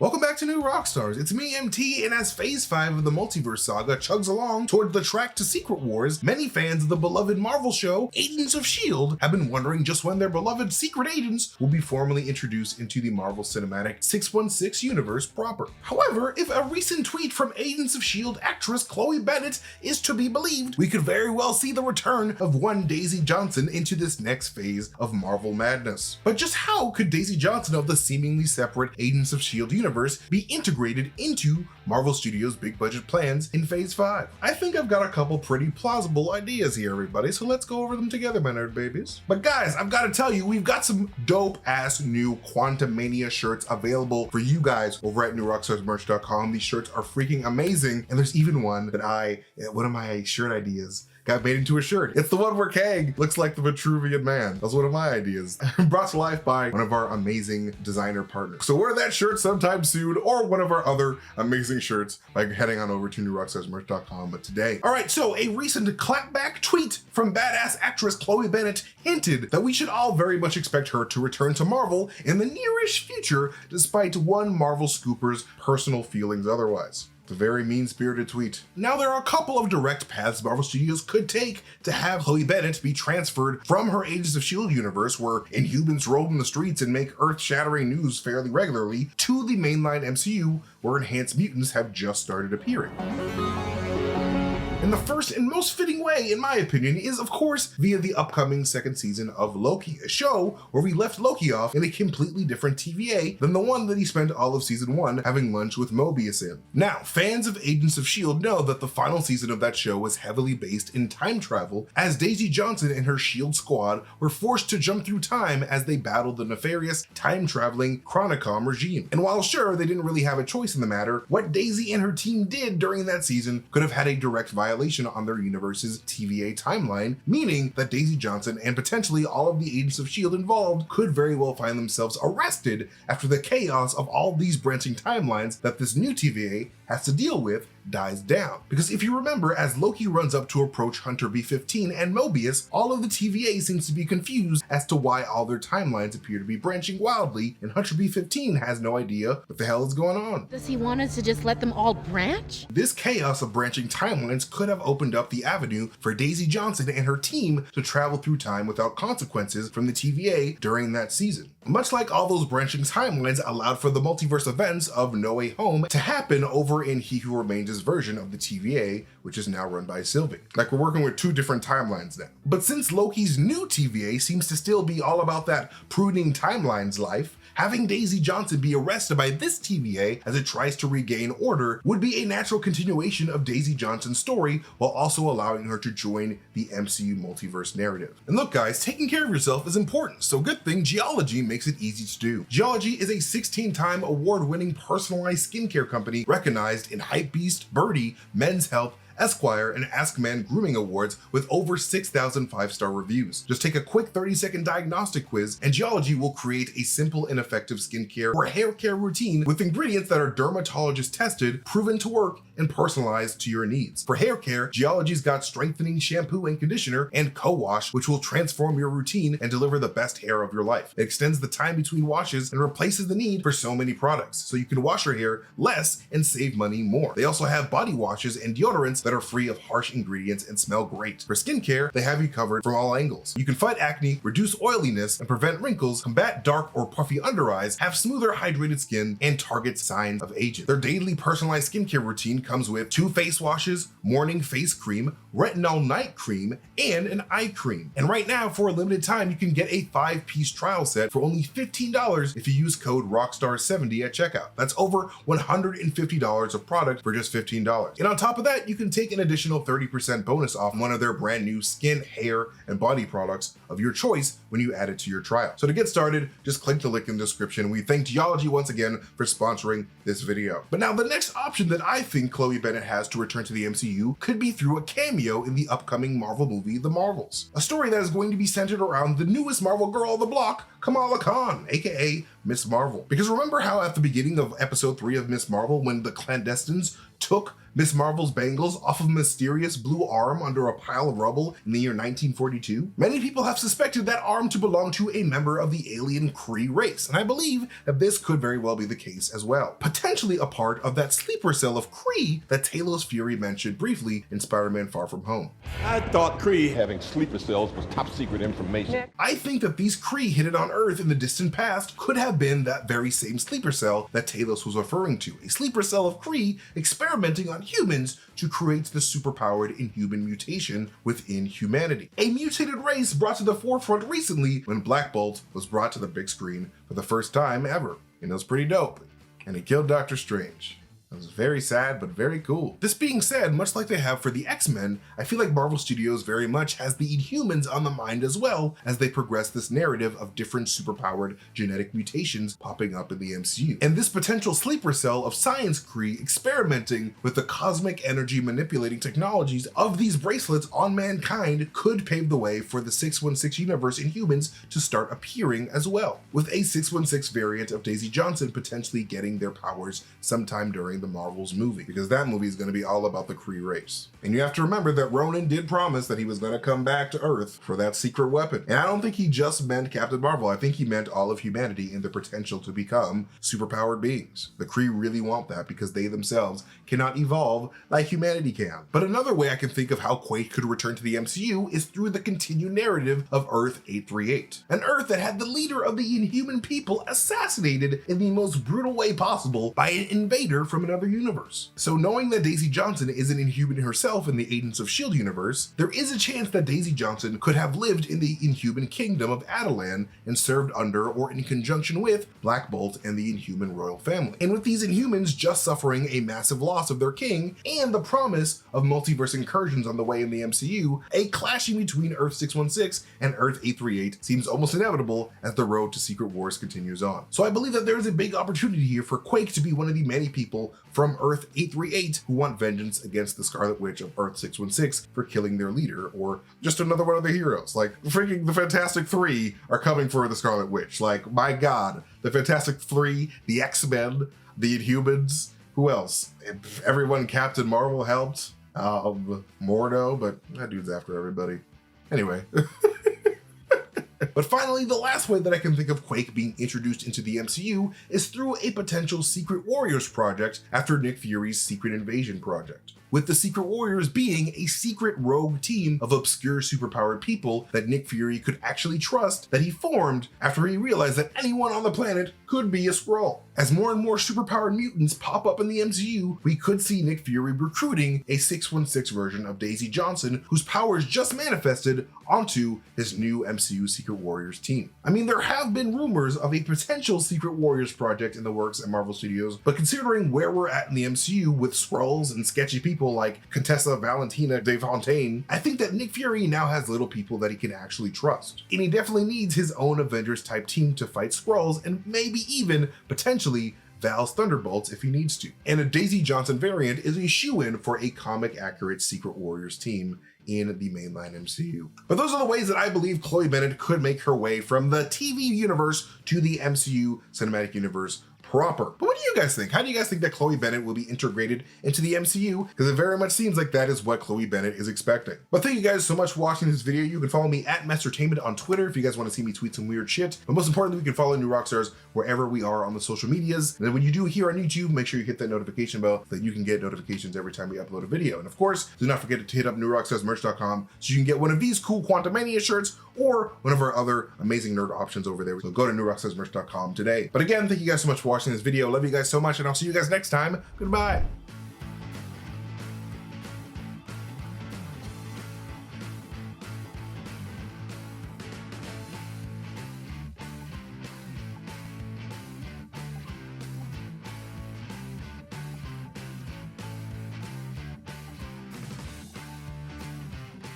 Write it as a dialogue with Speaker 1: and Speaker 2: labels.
Speaker 1: Welcome back to New Rockstars. It's me, MT, and as Phase 5 of the Multiverse saga chugs along toward the track to Secret Wars, many fans of the beloved Marvel show, Agents of S.H.I.E.L.D., have been wondering just when their beloved secret agents will be formally introduced into the Marvel Cinematic 616 universe proper. However, if a recent tweet from Agents of S.H.I.E.L.D. actress Chloe Bennet is to be believed, we could very well see the return of one Daisy Johnson into this next phase of Marvel madness. But just how could Daisy Johnson of the seemingly separate Agents of S.H.I.E.L.D. universe be integrated into Marvel Studios' big budget plans in Phase 5? I think I've got a couple pretty plausible ideas here, everybody, so let's go over them together, my nerd babies. But guys, I've got to tell you, we've got some dope ass new Quantumania shirts available for you guys over at newrockstarsmerch.com. These shirts are freaking amazing, and there's even one that one of my shirt ideas got made into a shirt. It's the one where Kang looks like the Vitruvian Man. That was one of my ideas. Brought to life by one of our amazing designer partners. So wear that shirt sometime soon, or one of our other amazing shirts by heading on over to newrockstarsmerch.com. But today, all right, so a recent clapback tweet from badass actress Chloe Bennet hinted that we should all very much expect her to return to Marvel in the nearish future, despite one Marvel scooper's personal feelings otherwise. It's a very mean-spirited tweet. Now, there are a couple of direct paths Marvel Studios could take to have Chloe Bennet be transferred from her Agents of S.H.I.E.L.D. universe, where Inhumans roam in the streets and make earth-shattering news fairly regularly, to the mainline MCU, where enhanced mutants have just started appearing. And the first and most fitting way, in my opinion, is of course via the upcoming second season of Loki, a show where we left Loki off in a completely different TVA than the one that he spent all of season 1 having lunch with Mobius in. Now, fans of Agents of S.H.I.E.L.D. know that the final season of that show was heavily based in time travel, as Daisy Johnson and her S.H.I.E.L.D. squad were forced to jump through time as they battled the nefarious time-traveling Chronicom regime. And while sure, they didn't really have a choice in the matter, what Daisy and her team did during that season could have had a direct violation on their universe's TVA timeline, meaning that Daisy Johnson and potentially all of the Agents of S.H.I.E.L.D. involved could very well find themselves arrested after the chaos of all these branching timelines that this new TVA has to deal with dies down. Because if you remember, as Loki runs up to approach Hunter B-15 and Mobius, all of the TVA seems to be confused as to why all their timelines appear to be branching wildly, and Hunter B-15 has no idea what the hell is going on.
Speaker 2: Does he want us to just let them all branch?
Speaker 1: This chaos of branching timelines could have opened up the avenue for Daisy Johnson and her team to travel through time without consequences from the TVA during that season. Much like all those branching timelines allowed for the multiverse events of No Way Home to happen over in He Who Remains' version of the TVA, which is now run by Sylvie. Like, we're working with two different timelines now. But since Loki's new TVA seems to still be all about that pruning timelines life, having Daisy Johnson be arrested by this TVA as it tries to regain order would be a natural continuation of Daisy Johnson's story, while also allowing her to join the MCU multiverse narrative. And look guys, taking care of yourself is important, so good thing Geology makes it easy to do. Geology is a 16-time award-winning personalized skincare company recognized in Hypebeast, Birdie, Men's Health, Esquire, and Ask Man grooming awards with over 6,000 5-star reviews. Just take a quick 30-second diagnostic quiz and Geology will create a simple and effective skincare or hair care routine with ingredients that are dermatologist tested, proven to work, and personalized to your needs. For hair care, Geology's got strengthening shampoo and conditioner and co-wash, which will transform your routine and deliver the best hair of your life. It extends the time between washes and replaces the need for so many products, so you can wash your hair less and save money more. They also have body washes and deodorants that are free of harsh ingredients and smell great. For skincare, they have you covered from all angles. You can fight acne, reduce oiliness, and prevent wrinkles, combat dark or puffy under eyes, have smoother hydrated skin, and target signs of aging. Their daily personalized skincare routine comes with 2 face washes, morning face cream, retinol night cream, and an eye cream. And right now, for a limited time, you can get a 5-piece trial set for only $15 if you use code ROCKSTARS70 at checkout. That's over $150 of product for just $15. And on top of that, you can take an additional 30% bonus off one of their brand new skin, hair, and body products of your choice when you add it to your trial. So to get started, just click the link in the description. We thank Geology once again for sponsoring this video. But now the next option that I think Chloe Bennet has to return to the MCU could be through a cameo in the upcoming Marvel movie, The Marvels. A story that is going to be centered around the newest Marvel girl on the block, Kamala Khan, aka Miss Marvel. Because remember how at the beginning of episode 3 of Miss Marvel, when the clandestines took Miss Marvel's bangles off of a mysterious blue arm under a pile of rubble in the year 1942? Many people have suspected that arm to belong to a member of the alien Kree race, and I believe that this could very well be the case as well. Potentially a part of that sleeper cell of Kree that Talos Fury mentioned briefly in Spider-Man Far From Home.
Speaker 3: I thought Kree having sleeper cells was top secret information.
Speaker 1: I think that these Kree hidden on Earth in the distant past could have been that very same sleeper cell that Talos was referring to, a sleeper cell of Kree experimenting on humans to create the superpowered inhuman mutation within humanity. A mutated race brought to the forefront recently when Black Bolt was brought to the big screen for the first time ever. And it was pretty dope. And it killed Doctor Strange. It was very sad, but very cool. This being said, much like they have for the X-Men, I feel like Marvel Studios very much has the Inhumans on the mind as well as they progress this narrative of different superpowered genetic mutations popping up in the MCU. And this potential sleeper cell of Science Kree experimenting with the cosmic energy manipulating technologies of these bracelets on mankind could pave the way for the 616 universe Inhumans to start appearing as well, with a 616 variant of Daisy Johnson potentially getting their powers sometime during the Marvel's movie, because that movie is going to be all about the Kree race. And you have to remember that Ronan did promise that he was going to come back to Earth for that secret weapon. And I don't think he just meant Captain Marvel. I think he meant all of humanity and the potential to become superpowered beings. The Kree really want that because they themselves cannot evolve like humanity can. But another way I can think of how Quake could return to the MCU is through the continued narrative of Earth 838, an Earth that had the leader of the Inhuman people assassinated in the most brutal way possible by an invader from another universe. So knowing that Daisy Johnson is an Inhuman herself in the Agents of S.H.I.E.L.D. universe, there is a chance that Daisy Johnson could have lived in the Inhuman kingdom of Adelan and served under or in conjunction with Black Bolt and the Inhuman royal family. And with these Inhumans just suffering a massive loss of their king and the promise of multiverse incursions on the way in the MCU, a clashing between Earth 616 and Earth 838 seems almost inevitable as the road to Secret Wars continues on. So I believe that there is a big opportunity here for Quake to be one of the many people from Earth 838 who want vengeance against the Scarlet Witch of Earth 616 for killing their leader, or just another one of the heroes. Like, freaking the Fantastic Three are coming for the Scarlet Witch. Like, my God, the Fantastic Three, the X-Men, the Inhumans, who else? Everyone Captain Marvel helped. Mordo, but that dude's after everybody. Anyway. But finally, the last way that I can think of Quake being introduced into the MCU is through a potential Secret Warriors project after Nick Fury's Secret Invasion project, with the Secret Warriors being a secret rogue team of obscure superpowered people that Nick Fury could actually trust that he formed after he realized that anyone on the planet could be a Skrull. As more and more superpowered mutants pop up in the MCU, we could see Nick Fury recruiting a 616 version of Daisy Johnson, whose powers just manifested onto his new MCU Secret Warriors team. I mean, there have been rumors of a potential Secret Warriors project in the works at Marvel Studios, but considering where we're at in the MCU with Skrulls and sketchy people like Contessa Valentina de Fontaine, I think that Nick Fury now has little people that he can actually trust. And he definitely needs his own Avengers type team to fight Skrulls and maybe even potentially Val's Thunderbolts if he needs to. And a Daisy Johnson variant is a shoo-in for a comic accurate Secret Warriors team in the mainline MCU. But those are the ways that I believe Chloe Bennet could make her way from the TV universe to the MCU cinematic universe proper. But what do you guys think? How do you guys think that Chloe Bennet will be integrated into the MCU? Because it very much seems like that is what Chloe Bennet is expecting. But thank you guys so much for watching this video. You can follow me at MasterTainment on Twitter if you guys want to see me tweet some weird shit. But most importantly, we can follow New Rockstars wherever we are on the social medias. And then when you do here on YouTube, make sure you hit that notification bell so that you can get notifications every time we upload a video. And of course, do not forget to hit up newrockstarsmerch.com so you can get one of these cool Quantumania shirts or one of our other amazing nerd options over there. So go to newrockstarsmerch.com today. But again, thank you guys so much for watching this video. Love you guys so much, and I'll see you guys next time. Goodbye.